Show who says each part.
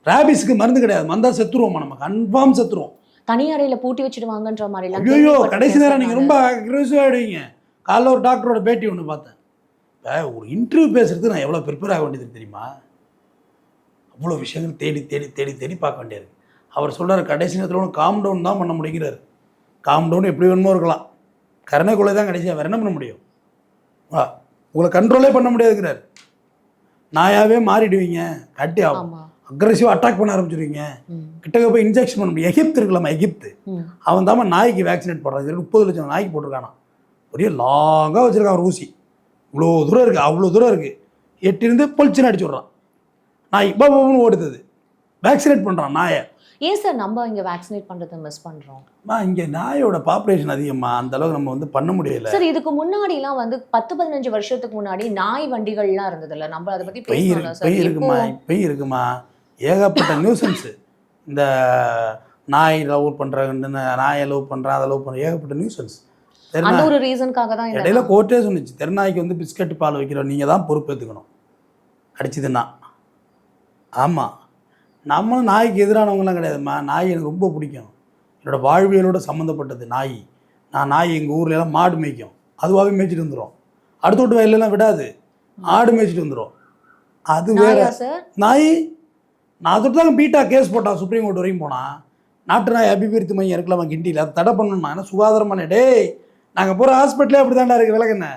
Speaker 1: ரேபிஸ்க்கு மருந்து கிடையாது, வந்தால் செத்துருவோமா, நம்ம கன்ஃபார்ம் செத்துருவோம்.
Speaker 2: தனி அறையில பூட்டி வச்சுடுவாங்கன்ற மாதிரி
Speaker 1: ஐயோ கடைசி நேரம் நீங்கள் ரொம்ப அக்ரெசிவ் ஆகிடுவீங்க. காலைல ஒரு டாக்டரோட பேட்டி ஒன்று பார்த்தேன். இப்போ ஒரு இன்டர்வியூ பேசுறதுக்கு நான் எவ்வளோ ப்ரிப்பேர் ஆக வேண்டியது தெரியுமா? அவ்வளோ விஷயங்கள் தேடி தேடி தேடி தேடி பார்க்க வேண்டியது. அவர் சொல்கிறார் கடைசி நேரத்தில் ஒன்று காம் டவுன் தான் பண்ண முடிகிறார். காம் டவுன் எப்படி வேணுமோ இருக்கலாம், கருணைக்குள்ளே தான் கடைசியாக வேறு என்ன பண்ண முடியும்? உங்களை கண்ட்ரோலே பண்ண முடியாதுங்கிறார். நாயாவே மாறிடுவீங்க, கட்டி ஆகும், அக்ரெசிவாக அட்டாக் பண்ண ஆரம்பிச்சிருவீங்க, கிட்டக்க போய் இன்ஜெக்ஷன் பண்ண முடியும். எகிப்து இருக்கலாமா, எகிப்து அவன் தான் நாய்க்கு வேக்சினேட் போடுறான். 30 லட்சம் நாய்க்கு போட்டிருக்கானா, ஒரே லாங்காக வச்சுருக்கான் ஒரு ஊசி, இவ்வளோ தூரம் இருக்குது, அவ்வளோ தூரம் இருக்குது, எட்டிருந்து பொலிச்சுன்னு அடிச்சு விட்றான். நாய் பாபுன்னு ஓடுது, வேக்சினேட் பண்ணுறான் நாயை.
Speaker 2: ஏன் சார் நம்ம இங்கே வேக்சினேட் பண்ணுறதை மிஸ் பண்ணுறோம்?
Speaker 1: இங்கே நாயோட பாப்புலேஷன் அதிகமா, அந்த அளவுக்கு நம்ம வந்து பண்ண முடியல
Speaker 2: சார். இதுக்கு முன்னாடிலாம் வந்து 10-15 வருஷத்துக்கு முன்னாடி நாய் வண்டிகள்லாம் இருந்ததில்ல, நம்ம அதை பற்றி பேசணும் சார்.
Speaker 1: பெய் இருக்குமா, ஏகப்பட்ட நியூசன்ஸு. இந்த நாய் லவ் பண்ணுறாங்க, நாயை லவ் பண்ணுறான், அதை லவ் பண்ணுற ஏகப்பட்ட நியூசன்ஸ்.
Speaker 2: அந்த ஒரு ரீசனுக்காக தான்
Speaker 1: இடையில கோர்ட்டே சொன்னிச்சு, தெருநாய்க்கு வந்து பிஸ்கட் பால் வைக்கிறோம், நீங்கள் தான் பொறுப்பேற்றுக்கணும் அடிச்சதுன்னா. ஆமாம், நம்மளும் நாய்க்கு எதிரானவங்களாம் கிடையாதும்மா. நாய் எனக்கு ரொம்ப பிடிக்கும், என்னோடய வாழ்வியலோடு சம்மந்தப்பட்டது நாய். நாய் எங்கள் ஊர்லலாம் மாடு மேய்க்கும், அதுவாகவே மேய்ச்சிட்டு வந்துடும். அடுத்த விட்டு வயலெல்லாம் விடாது, ஆடு மேய்ச்சிட்டு வந்துடும். அது வேற நாய். நான் அதுட்டு தாங்க பீட்டா கேஸ் போட்டான், சுப்ரீம் கோர்ட் வரைக்கும் போனான். நாட்டு நாய் அபிவிருத்தி மையம் இருக்கலாமா கிண்டியில், அதை தடை பண்ணணும்னா, ஏன்னா சுகாதாரமான டேய் நாங்கள் போகிற ஹாஸ்பிட்டலே அப்படி தாண்டா இருக்குது, விலகுன்னு